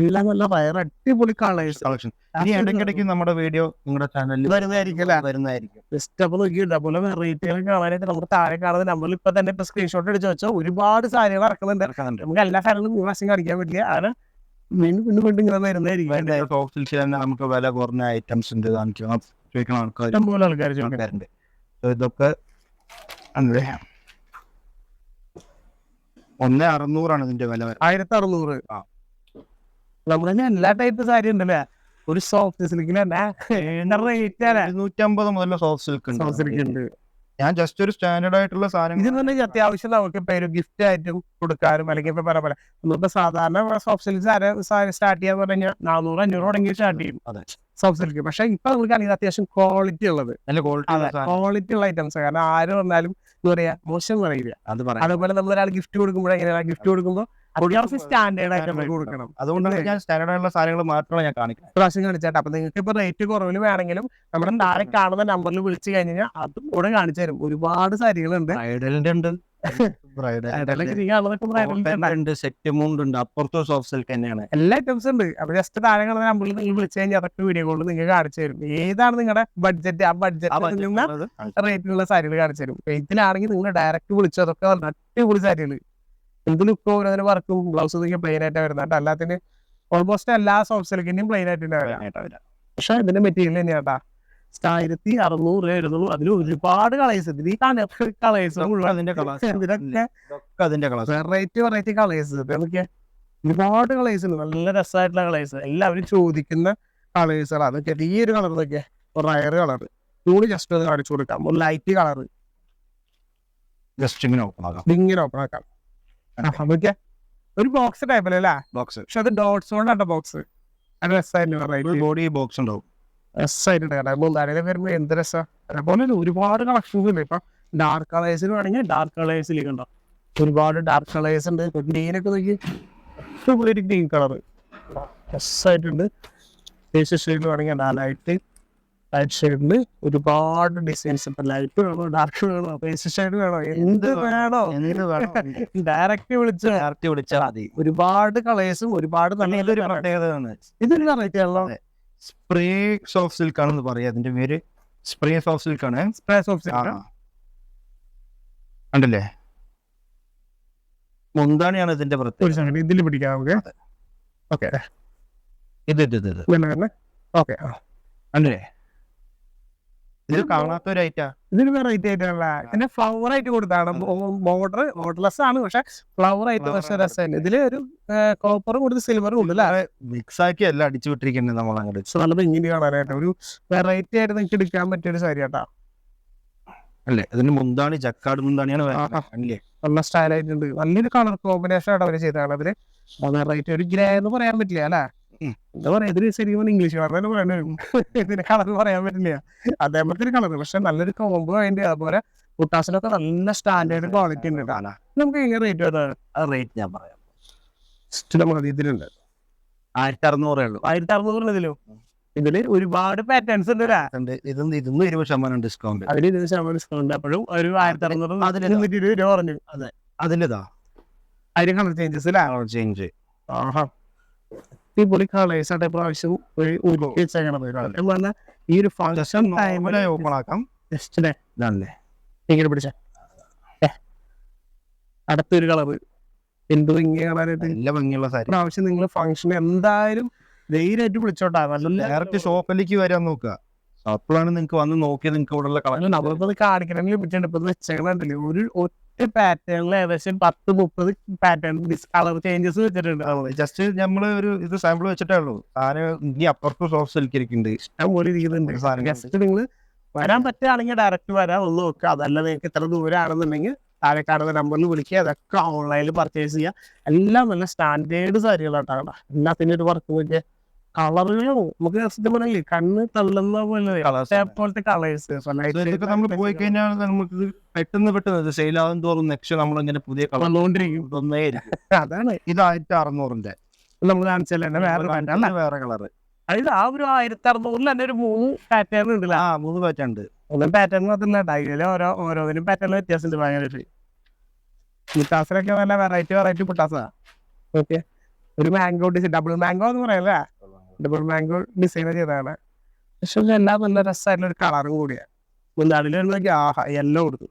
എല്ലാം നല്ല റയർ അടിപൊളി കളേഴ്സ് കളക്ഷൻ. ഇനി ഇടയ്ക്കിടയ്ക്ക് നമ്മുടെ വീഡിയോ നിങ്ങളുടെ ചാനലിൽ വരുന്നതായിരിക്കും. ജസ്റ്റ് അപ്പൊ നോക്കിയിട്ട് അതുപോലെ വെറൈറ്റികൾ കാണാനായിട്ട് നമുക്ക് താഴെ കാണുന്ന നമ്പറിൽ ഇപ്പൊ തന്നെ ഇപ്പൊ സ്ക്രീൻഷോട്ട് അടിച്ച് വെച്ചോ. ഒരുപാട് സാരികൾ ഇറക്കുന്നുണ്ട്. നമുക്ക് എല്ലാ സാധനങ്ങളും പ്രാവശ്യം കാണിക്കാൻ പറ്റില്ല. അങ്ങനെ വീണ്ടും ഇങ്ങനെ വരുന്നതായിരിക്കും. നമുക്ക് വില കുറഞ്ഞ ഐറ്റംസ് ഉണ്ട് കാണിക്കണം, ചോദിക്കണം ആൾക്കാർ. ഇഷ്ടംപോലെ ആൾക്കാരുണ്ട്. ഇതൊക്കെ 1600 ഇതിന്റെ വില. 1600. നമ്മുടെ എല്ലാ ടൈപ്പ് സാരി ഉണ്ടല്ലേ. ഒരു സോഫ്റ്റ് സിൽക്കിന് തന്നെ റേറ്റ് 250 മുതൽ സോഫ്റ്റ് സിൽക്ക് ഉണ്ട്. ഞാൻ ജസ്റ്റ് ഒരു സ്റ്റാൻഡേർഡ് ആയിട്ടുള്ള സാധനം ഇതിന് അത്യാവശ്യം നമുക്ക് ഇപ്പൊ ഒരു ഗിഫ്റ്റ് ആയിട്ട് കൊടുക്കാനും അല്ലെങ്കിൽ ഇപ്പൊ പല നമ്മളിപ്പോ സാധാരണ സോഫ്റ്റ് സിൽക്ക് സ്റ്റാർട്ട് ചെയ്യാന്ന് പറഞ്ഞു കഴിഞ്ഞാൽ 400-500 തുടങ്ങി സ്റ്റാർട്ട് ചെയ്യും സോഫ്റ്റ് സിൽക്ക്. പക്ഷെ ഇപ്പൊ നമുക്ക് അത്യാവശ്യം ക്വാളിറ്റി ഉള്ളത്, നല്ല ക്വാളിറ്റി ഉള്ള ഐറ്റംസ്. കാരണം ആര് വന്നാലും എന്താ പറയാ മോശം പറയില്ല. അതുപോലെ നമ്മൾ ഒരാൾ ഗിഫ്റ്റ് കൊടുക്കുമ്പോഴേ ഗിഫ്റ്റ് കൊടുക്കുമ്പോൾ അത്യാവശ്യം സ്റ്റാൻഡേർഡ് ആയിട്ട് നമുക്ക് കൊടുക്കണം. അതുകൊണ്ടാണ് ഞാൻ സ്റ്റാൻഡേർഡ് ആയിട്ടുള്ള സാധനങ്ങൾ മാത്രമാണ് ഞാൻ കാണിക്കുന്നത്. പ്രാവശ്യം കാണിച്ചാട്ടെ. അപ്പൊ നിങ്ങൾക്ക് ഇപ്പൊ റേറ്റ് കുറവിൽ വേണമെങ്കിലും നമ്മുടെ താഴെ കാണുന്ന നമ്പറിൽ വിളിച്ചു കഴിഞ്ഞാൽ അതും കൂടെ കാണിച്ചു തരും. ഒരുപാട് സാരികളുണ്ട്. ബ്രൈഡലിന്റെ ഉണ്ട്, സെറ്റ് മുണ്ട് ഉണ്ട്, അപ്പുറത്തോ സോഫ്റ്റ് സിൽക്ക് തന്നെയാണ്, എല്ലാ ഐറ്റംസ് ഉണ്ട്. അപ്പൊ ജസ്റ്റ് താഴെ കാണുന്ന നമ്പറിൽ നിങ്ങൾ വിളിച്ചു കഴിഞ്ഞാൽ അതൊക്കെ വീഡിയോ കോളിൽ നിങ്ങൾക്ക് കാണിച്ചു തരും. ഏതാണ് നിങ്ങളുടെ ബഡ്ജറ്റ്, ആ ബഡ്ജറ്റ് റേറ്റിലുള്ള സാരികൾ കാണിച്ചു തരും. ഇതിലാണെങ്കിൽ നിങ്ങൾ ഡയറക്റ്റ് വിളിച്ചു. അതൊക്കെ അടിപൊളി സാരികൾ. എന്തിനും ഇപ്പൊ ഓരോന്നിന് വർക്കും ബ്ലൗസ് പ്ലെയിൻ ആയിട്ട് വരുന്നുണ്ട്. അല്ലാത്തിന് ഓൾമോസ്റ്റ് എല്ലാ സോഫ്റ്റ് സിൽക്കിന്റെയും പ്ലെയിൻ ആയിട്ട് വരാം. പക്ഷെ ഇതിന്റെ മെറ്റീരിയൽ തന്നെയാട്ടാ 1600 വരുന്നുള്ളൂ. അതിൽ ഒരുപാട് കളേഴ്സ്, വെറൈറ്റി കളേഴ്സ്, ഇതൊക്കെ ഒരുപാട് കളേഴ്സ് ഉണ്ട്. നല്ല രസമായിട്ടുള്ള കളേഴ്സ്, എല്ലാവരും ചോദിക്കുന്ന കളേഴ്സുകൾ. അതൊക്കെ ഈ ഒരു കളർ ഇതൊക്കെ റയർ കളർ കൂടി ജസ്റ്റ് ഒന്ന് കാണിച്ചു കൊടുക്കാം. ഒരു ലൈറ്റ് കളർ ജസ്റ്റ് ഇങ്ങനെ ഓപ്പൺ ആക്കാം. ഇങ്ങനെ ഓപ്പൺ ആക്കാം. അതൊക്കെ ഒരു ബോക്സ് ടൈപ്പല്ലേ ബോക്സ്, പക്ഷെ അത് ഡോട്ട്സ് കൊണ്ടാണ് ബോക്സ്. അത് രസമായിട്ട് ബോഡി ബോക്സ് ഉണ്ടാവും. രസമായിട്ടുണ്ട്. കാരണം വരുമ്പോ എന്ത് രസം. അതേപോലെ ഒരുപാട് കളക്ഷൻസ് ഉണ്ട്. ഇപ്പൊ ഡാർക്ക് കളേഴ്സിന് വേണമെങ്കിൽ ഡാർക്ക് കളേഴ്സിലേക്ക് ഉണ്ടാവും. ഒരുപാട് ഡാർക്ക് കളേഴ്സ് ഉണ്ട്. ഗ്രീനൊക്കെ നോക്കി ഒരു ഗ്രീൻ കളർ രസമായിട്ടുണ്ട്. ഫേസ് ഷെയ്ഡ് വേണമെങ്കിൽ ലൈറ്റ് ഷെയ്ഡില് ഒരുപാട് ഡിസൈൻസ്. ഇപ്പൊ ലൈറ്റ് വേണോ, ഡാർക്ക് വേണോ, ഫേസ് ഷെയ്ഡ് വേണോ, എന്ത് വേണോ ഡയറക്റ്റ് വിളിച്ചാൽ മതി. ഒരുപാട് കളേഴ്സും ഒരുപാട് ഇതൊരു പ്രത്യേകതയാണ്. ഇതൊരു വെറൈറ്റി ആണല്ലോ. സ്പ്രേ സോഫ്റ്റ് സിൽക്ക് ആണെന്ന് പറയാം. അതിന്റെ പേര് സ്പ്രേ സോഫ്റ്റ് സിൽക്ക് ആണ്. സ്പ്രേ സോഫ്റ്റ് സിൽക്ക് ഉണ്ടല്ലേ, മുന്താണിയാണ് ഇതിന്റെ പ്രത്യേകത. ഇതിൽ പിടിക്കാം നമുക്ക്. ഓക്കെ, ഇത് ഓക്കെ ഉണ്ടല്ലേ, ഇത് കാണാത്ത ഒരു ഐറ്റാ. ഇതിന് വെറൈറ്റി ആയിട്ടുള്ള പിന്നെ ഫ്ലവർ ആയിട്ട് കൊടുത്താണ്. ബോർഡർലെസ് ആണ്, പക്ഷെ ഫ്ലവർ ആയിട്ട് പക്ഷെ രസമാണ്. ഇതില് ഒരു കോപ്പറും കൊടുത്ത് സിൽവറും ഉണ്ട് അല്ലേ, മിക്സ് ആക്കി എല്ലാം അടിച്ചു വിട്ടിരിക്കുന്നത് നമ്മൾ അങ്ങോട്ട്. നല്ല ഇങ്ങനെ കാണാനായിട്ട് ഒരു വെറൈറ്റി ആയിട്ട് നിങ്ങൾക്ക് എടുക്കാൻ പറ്റിയ ഒരു സാരി കേട്ടാ. അല്ലേ, ഇതിന് മുന്താണി ജക്കാട് മുന്താണിയാണ്. നല്ല സ്റ്റൈൽ ആയിട്ടുണ്ട്. നല്ലൊരു കളർ കോമ്പിനേഷൻ ആയിട്ട് അവര് ചെയ്താണ്. അതില് വെറൈറ്റി ഒരു ഗ്രേ എന്ന് പറയാൻ പറ്റില്ല അല്ലെ, എന്താ പറയാ, ഇതിന് ശരിക്കും ഇംഗ്ലീഷ് കളർ തന്നെ പറയണ. ഇതിന് കളർ പറയാൻ പറ്റില്ല, അതേപോലത്തെ ഒരു കളർ. പക്ഷെ നല്ലൊരു കോമ്പോ അതിന്റെ. അതുപോലെ കുട്ടാസിനൊക്കെ നല്ല സ്റ്റാൻഡേർഡ് ക്വാളിറ്റി ഉണ്ട്. നമുക്ക് എങ്ങനെ റേറ്റ് വരുന്നത്? റേറ്റ് ഞാൻ പറയാം. നമുക്ക് ഇതിലുണ്ട് 1600 ഉള്ളൂ. 1600 ഇതിലും. ഇതില് ഒരുപാട് പാറ്റേൺസ് ഉണ്ട്. ഇതൊന്നും 20% ഡിസ്കൗണ്ട്. അതിന് 20% ഡിസ്കൗണ്ട്. അപ്പോഴും ഒരു 1600 രൂപ പറഞ്ഞു. അതെ, അതിലിതാ അതിന് കളർ ചേഞ്ചസ് ചേഞ്ച്. അടിപൊളി കളേഴ്സ് ആയിട്ട് പ്രാവശ്യം ഈ ഒരു ഫംഗ്ഷൻ ഓപ്പൺ ആക്കാം. ഇങ്ങനെ പിടിച്ച അടുത്തൊരു കളർ എന്തോ ഇങ്ങനെ കളറായിട്ട് നല്ല ഭംഗിയുള്ള സാരി. പ്രാവശ്യം നിങ്ങൾ ഫംഗ്ഷൻ എന്തായാലും ധൈര്യമായിട്ട് വിളിച്ചോട്ടാ. നല്ല ഡയറക്റ്റ് ഷോപ്പിലേക്ക് വരാൻ നോക്കുക. അപ്പോഴാണ് നിങ്ങൾക്ക് വന്ന് നോക്കിയത് നിങ്ങൾക്ക് ഇവിടെ ഉള്ള കളർ. നമ്മളിപ്പോ കാണിക്കണമെങ്കിൽ പറ്റുന്നുണ്ട്. ഇപ്പൊ വെച്ചേക്കണ്ടല്ലേ ഒരു ഒറ്റ പാറ്റേണിൽ ഏകദേശം 10-30 പാറ്റേൺ കളർ ചേഞ്ചസ് വെച്ചിട്ടുണ്ട്. ജസ്റ്റ് നമ്മള് ഒരു ഇത് സാമ്പിൾ വെച്ചിട്ടേ ഉള്ളൂ. സാധനം ഇനി അപ്പുറത്ത് സോഫ്റ്റ് സിൽക്ക് ഇരിക്കുന്നുണ്ട്, ഇഷ്ടം പോലെ ഇരിക്കുന്നുണ്ട്. ജസ്റ്റ് നിങ്ങൾ വരാൻ പറ്റുകയാണെങ്കിൽ ഡയറക്റ്റ് വരാൻ ഒന്ന് നോക്കുക. അതല്ല നിങ്ങൾക്ക് ഇത്ര ദൂരമാണെന്നുണ്ടെങ്കിൽ താഴെ കാണുന്ന നമ്പറിൽ വിളിക്കുക. അതൊക്കെ ഓൺലൈനിൽ പർച്ചേസ് ചെയ്യുക. എല്ലാം നല്ല സ്റ്റാൻഡേർഡ് സാരികളാട്ടാണ്. എല്ലാത്തിനും ഒരു വർക്ക് നോക്കിയ കളറുകളും നമുക്ക് സത്യം പറഞ്ഞില്ലേ കണ്ണ് തള്ളുന്ന പോലത്തെ കളേഴ്സ്. ഇതൊക്കെ നമ്മൾ പോയി കഴിഞ്ഞാൽ നമുക്ക് പെട്ടെന്ന് സെയിൽ ആകും തോറും നെക്സ്റ്റ് നമ്മളിങ്ങനെ പുതിയ കളർ വന്നുകൊണ്ടിരിക്കും. അതാണ് ഇത് 1600 നമ്മൾ കാണിച്ചാൽ തന്നെ വേറെ കളറ്. അതായത് ആ ഒരു 1600 തന്നെ ഒരു 3 പാറ്റേൺ ഉണ്ടല്ലോ. 3 പാറ്റേൺ ഉണ്ട്. ഒന്നും പാറ്റേൺ മാത്രമല്ല, ഡൈലില് ഓരോന്നിനും പാറ്റേൺ വ്യത്യാസമുണ്ട്. ഭയങ്കര പുട്ടാസിലൊക്കെ നല്ല വെറൈറ്റി പുട്ടാസാ. ഓക്കെ, ഒരു മാംഗോ ഡിസൈൻ, ഡബിൾ മാംഗോ എന്ന് പറയല്ലേ, ഡബിൾ മാംഗോ ഡിസൈൻ ചെയ്തതാണ്. പക്ഷെ എല്ലാം നല്ല രസമായിട്ടുള്ള ഒരു കളറും കൂടിയാണ്. മുന്താടിയിൽ വരുമ്പോഴേക്ക് ആഹാ യെല്ലോ കൊടുത്തു.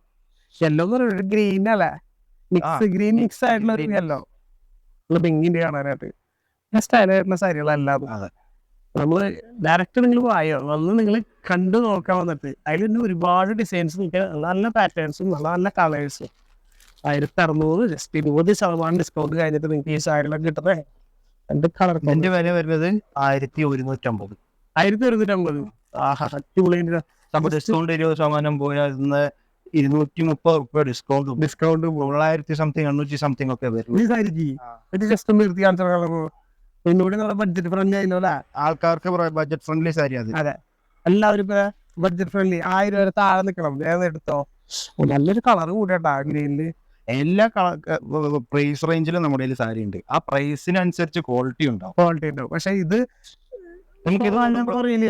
യെല്ലോ എന്ന് പറയുന്നത് ഒരു ഗ്രീൻ അല്ലേ, ഗ്രീൻ മിക്സ് ആയിട്ടുള്ള ഒരു യെല്ലോ നല്ല പിങ്കിന്റെ കാണാനായിട്ട് സ്റ്റൈലായിട്ടുള്ള സാരികളെല്ലാം. നമ്മള് ഡയറക്റ്റ് നിങ്ങൾ വായോ വന്ന് നിങ്ങൾ കണ്ടു നോക്കാൻ വന്നിട്ട് അതിൽ തന്നെ ഒരുപാട് ഡിസൈൻസ് നല്ല പാറ്റേൺസും നല്ല കളേഴ്സും. 1600 ജസ്റ്റ് 20% ഡിസ്കൗണ്ട് കഴിഞ്ഞിട്ട് നിങ്ങൾക്ക് ഈ സാരികളൊക്കെ കിട്ടുന്നത്. എന്റെ കളർ എന്റെ വില വരുന്നത് 1150. 1150. ആഹാ, അടിപൊളി ഡിസ്കൗണ്ട് 20% പോയാൽ 230 ഡിസ്കൗണ്ട് 900 സംതിങ് 800 സംതിങ് ഒക്കെ വരും. ഈ സാരിക്ക് ജസ്റ്റ് ഒന്ന് നിർത്തി കാണിച്ച കളർ ഒന്നുകൂടി നല്ല ബഡ്ജറ്റ് ഫ്രണ്ട്ലി ആയില്ലോ അല്ലെ. ആൾക്കാർക്ക് ബഡ്ജറ്റ് ഫ്രണ്ട്ലി സാരി. അതെ, എല്ലാവരും ഇപ്പൊ ബഡ്ജറ്റ് ഫ്രണ്ട്ലി 1000 വരെ താഴെ നിൽക്കണം. വേഗം എടുത്തോ. നല്ലൊരു കളർ കൂടിയാട്ടാ ഗ്രീനില്. എല്ലാ പ്രൈസ് റേഞ്ചിലും നമ്മുടെ കയ്യിൽ സാരി ഉണ്ട്. ആ പ്രൈസിനനുസരിച്ച് ക്വാളിറ്റി ഉണ്ടാവും. ക്വാളിറ്റി ഉണ്ടാവും. പക്ഷെ ഇത് നമുക്ക് ഇത് നമുക്ക് അറിയില്ല.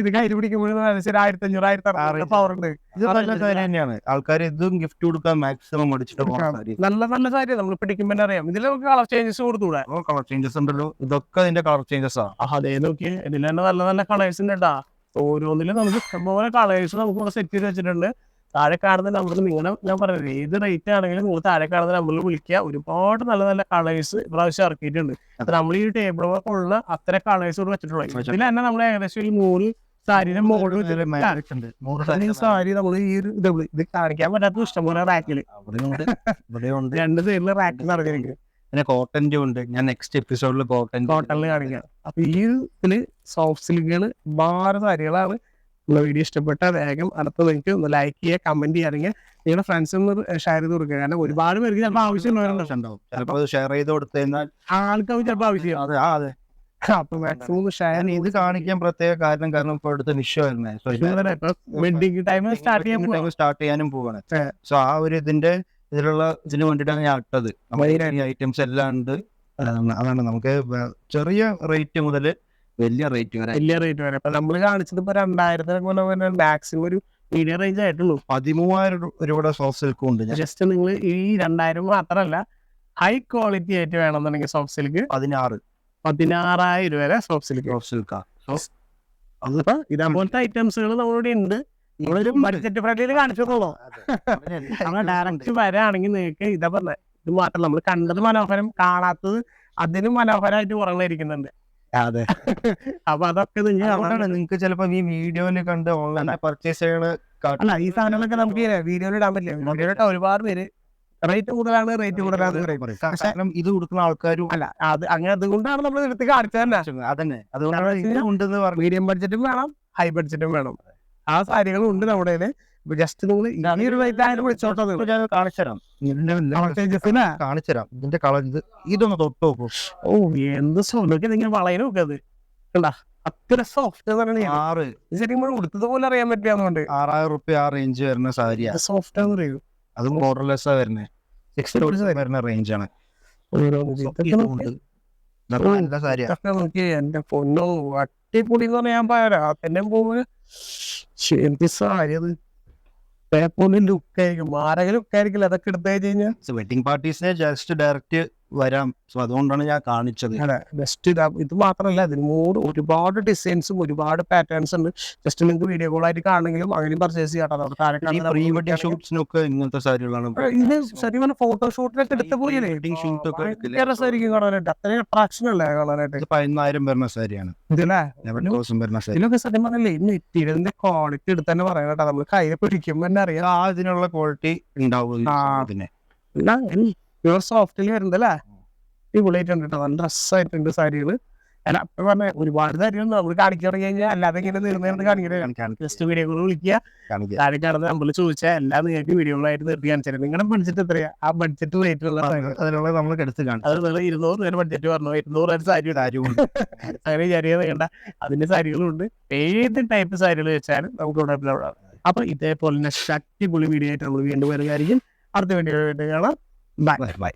ഇത് കയ്യിൽ പിടിക്കുമ്പോഴും 1500-1600 പവർ ഉണ്ട്. ഇത് നല്ല സാരി തന്നെയാണ്. ആൾക്കാർ ഇതും ഗിഫ്റ്റ് കൊടുക്കാൻ മാക്സിമം അടിച്ചിട്ട് പോകുന്ന സാരി. നല്ല നല്ല സാരി നമ്മൾ പിടിക്കുമ്പോൾ തന്നെ അറിയാം. ഇതിൽ നമുക്ക് കളർ ചേഞ്ചസ് കൊടുത്തൂടെ? കളർ ചേഞ്ചസ് ഉണ്ടല്ലോ. ഇതൊക്കെ അതിന്റെ കളർ ചേഞ്ചസ് ആണ്. അതേ നോക്കിയേ, ഇതിൽ തന്നെ നല്ല നല്ല കളേഴ്സ് ഉണ്ട് കേട്ടാ. ഓരോന്നിലും നമുക്ക് ഇഷ്ടംപോലെ കളേഴ്സ് നമുക്ക് സെറ്റ് ചെയ്ത് വെച്ചിട്ടുണ്ട്. താഴെ കാണുന്ന നമ്പറിൽ നിങ്ങളുടെ ഞാൻ പറയുന്നത് ഏത് റേറ്റ് ആണെങ്കിലും നിങ്ങൾ താഴെ കാണുന്ന നമ്പറിൽ വിളിക്കുക. ഒരുപാട് നല്ല നല്ല കളേഴ്സ് ഇപ്രാവശ്യം ഇറക്കിയിട്ടുണ്ട്. നമ്മൾ ഈ ടേബിൾ വർക്ക് ഉള്ള അത്ര കളേഴ്സ് കൂടെ വെച്ചിട്ടുള്ളത്. ഇതിൽ തന്നെ നമ്മൾ ഏകദേശം ഒരു 100 സാരിയുടെ മുകളിൽ സാരി നമ്മൾ ഈ ഒരു ഇത് കാണിക്കാൻ പറ്റാത്ത ഇഷ്ടംപോലെ റാക്കില് 2 സൈഡിൽ റാക്കിൽ നടന്നിരിക്കും. പിന്നെ കോട്ടന്റെ ഉണ്ട്. ഞാൻ നെക്സ്റ്റ് എപ്പിസോഡിൽ കോട്ടണിൽ കാണിക്കാം. അപ്പൊ ഈ ഇതില് സോഫ്റ്റ് സിൽക്കുകൾ ഭാര സാരികളാണ്. നിങ്ങളുടെ വീഡിയോ ഇഷ്ടപ്പെട്ട വേഗം അടുത്ത നിങ്ങൾക്ക് ഒന്ന് ലൈക്ക് ചെയ്യുക, കമന്റ് ചെയ്യുക, നിങ്ങളുടെ ഫ്രണ്ട്സ് ഒന്ന് ഷെയർ ചെയ്ത് കൊടുക്കുക. കാരണം ഒരുപാട് പേർക്ക് ചിലപ്പോൾ ആവശ്യമുണ്ടാവും. ചിലപ്പോൾ ഷെയർ ചെയ്ത് കൊടുത്തു കഴിഞ്ഞാൽ ആൾക്കാർക്ക് ചിലപ്പോൾ ആവശ്യം. അതെ. അപ്പൊ മാക്സിമം ഷെയർ ഇത് കാണിക്കാൻ പ്രത്യേക കാരണം ഇപ്പൊ അടുത്ത വിഷു വെഡിങ് ടൈം സ്റ്റാർട്ട് ചെയ്യാനും പോവാണ്. സോ ആ ഒരു ഇതിന് വേണ്ടിയിട്ടാണ് ഞാൻ ഇട്ടത്. ഐറ്റംസ് എല്ലാം ഉണ്ട്. അതാണ് നമുക്ക് ചെറിയ റേറ്റ് മുതൽ വലിയ റേറ്റ് വരെ. അപ്പൊ നമ്മൾ കാണിച്ചത് ഇപ്പൊ 2000 മാക്സിമം ഒരു മീഡിയം റേഞ്ച് ആയിട്ടുള്ളൂ. 13,000 രൂപയുടെ സോഫ്റ്റ് സിൽക്കും ഉണ്ട്. ജസ്റ്റ് നിങ്ങൾ ഈ 2000 മാത്രമല്ല ഹൈ ക്വാളിറ്റി ആയിട്ട് വേണമെന്നുണ്ടെങ്കിൽ സോഫ്റ്റ് സിൽക്ക് 16,000 വരെ സോഫ്റ്റ് സിൽക്ക്. അതിപ്പോ ഇതേപോലത്തെ ഐറ്റംസുകൾ നമ്മളിവിടെ ഉണ്ട്. നമ്മളൊരു ബഡ്ജറ്റ് ഫ്രണ്ട്ലിയിൽ കാണിച്ചിട്ടുള്ളൂ. നമ്മൾ ഡയറക്റ്റ് വരാണെങ്കിൽ നിങ്ങൾക്ക് ഇതാ പറഞ്ഞ ഇത് മാത്രം നമ്മൾ കണ്ടത് മനോഹരം, കാണാത്തത് അതിനും മനോഹരമായിട്ട് കുറഞ്ഞിരിക്കുന്നുണ്ട്. അതെ. അപ്പൊ അതൊക്കെ നിങ്ങൾക്ക് ചിലപ്പോ ഈ വീഡിയോയിൽ കണ്ട് ഓൺലൈൻ പർച്ചേസ് ചെയ്യണ അല്ല ഈ സാധനങ്ങളൊക്കെ നമുക്ക് വീഡിയോയിൽ ഇടാൻ പറ്റില്ല. വീഡിയോയിലിട്ട് ഒരുപാട് പേര് റേറ്റ് കൂടുതലാണ് കാരണം ഇത് കൊടുക്കുന്ന ആൾക്കാരും അല്ല അത് അങ്ങനെ അതുകൊണ്ടാണ് നമ്മൾ എടുത്ത് കാണിച്ചത് തന്നെ. അതന്നെ അതുകൊണ്ടാണ് മീഡിയം ബഡ്ജറ്റും വേണം, ഹൈ ബഡ്ജറ്റും വേണം. ആ സാരികളും ഉണ്ട് നമ്മുടെ കയ്യില്. ജസ്റ്റ് നിങ്ങൾ ഈ ഒരു റേറ്റ് ആയാലും വിളിച്ചോട്ടോ. കാണിച്ചുതരാം. ഇതിന്റെ കളർ ഇതൊന്ന് തൊട്ട് നോക്കൂ. ഓ എന്ത് സോഫ്റ്റ്. നിങ്ങൾ വളയെ നോക്കത് കണ്ടാ, അത്ര സോഫ്റ്റ് ശരിക്കും കൊടുത്തത് പോലെ അറിയാൻ പറ്റിയാന്നുകൊണ്ട്. 6,000 റുപ്യ ആ റേഞ്ച് വരുന്ന സാരിയാ. സോഫ്റ്റ് ആണെന്ന് പറയൂ. അതും ബോർഡർലെസ്സാ വരുന്നത്. 6 വരുന്ന റേഞ്ചാണ്. നല്ല സാരിയാ. എന്റെ പൊന്നോ അടിപൊളി എന്ന് പറഞ്ഞാൽ ഞാൻ പറയാ. പിന്നെ പോകുമ്പോ എന്ത് സാരി അത് ലുക്കായിരിക്കും, മാരക ലുക്കായിരിക്കില്ല. അതൊക്കെ എടുത്തു കഴിഞ്ഞാൽ വെഡിങ് പാർട്ടീസിനെ ജസ്റ്റ് ഡയറക്റ്റ് വരാം. സോ അതുകൊണ്ടാണ് ഞാൻ കാണിച്ചത്. ബെസ്റ്റ് ഇത് മാത്രമല്ല, ഇതിന് ഒരുപാട് ഡിസൈൻസും ഒരുപാട് പാറ്റേൺസ് ഉണ്ട്. ജസ്റ്റ് നിങ്ങൾക്ക് വീഡിയോ കോൾ ആയിട്ട് കാണണമെങ്കിലും അങ്ങനെയും പർച്ചേസ് ചെയ്യാം. പ്രീ വെഡിങ് ഷൂട്ട്സിനൊക്കെ ഇങ്ങനത്തെ സാരികളാണ്. ഇത് ശരിക്കും ഫോട്ടോഷൂട്ടിനൊക്കെ എടുത്ത പോലെ രസമായിരിക്കും കാണാനായിട്ട്. അത്രയും അട്രാക്ഷൻ അല്ലേ കാണാനായിട്ട്. 14,000 വരുന്ന സാരിയാണ്. ഇതിലൊക്കെ സത്യം പറഞ്ഞല്ലേ ഇതിന്റെ ക്വാളിറ്റി എടുത്ത് തന്നെ പറയാം കേട്ടോ. നമ്മൾ കയ്യിൽ പിടിക്കുമ്പോ തന്നെ അറിയാം അതിനുള്ള ക്വാളിറ്റി ഉണ്ടാവും. പ്യൂർ സോഫ്റ്റിൽ വരുന്നല്ലേ അടിപൊളിയായിട്ടുണ്ട് കേട്ടോ. നല്ല ഡ്രസ്സായിട്ടുണ്ട് സാരികള്. അപ്പൊ പറഞ്ഞ ഒരുപാട് സാരികളൊന്നും നമ്മൾ കാണിക്കാൻ തുടങ്ങി കഴിഞ്ഞാൽ അല്ലാതെ ഇങ്ങനെ നിർത്തി കാണിക്കുന്നത്. ജസ്റ്റ് വീഡിയോകൾ വിളിക്കുക, താഴെ കാണുന്ന നമ്മൾ ചോദിച്ചാൽ എല്ലാം നിങ്ങൾക്ക് വീഡിയോകളായിട്ട് നിർത്തി കാണിച്ചാൽ. നിങ്ങളുടെ ബഡ്ജറ്റ് എത്രയാ? ആ ബഡ്ജറ്റ് റേറ്റുള്ള നമ്മൾ എടുത്ത് കാണിച്ചു. അത് 200 രൂപ ബഡ്ജറ്റ് പറഞ്ഞു. 200 സാരി അങ്ങനെ ചെറിയ വേണ്ട അതിന്റെ സാരികളുണ്ട്. ഏത് ടൈപ്പ് സാരികൾ വെച്ചാലും നമുക്ക് ഇവിടെ. അപ്പൊ ഇതേപോലെ അടിപൊളി വീഡിയോ ആയിട്ട് നമ്മൾ വീണ്ടും വരുന്നതായിരിക്കും. അടുത്ത വീഡിയോ കാണാം. Bye.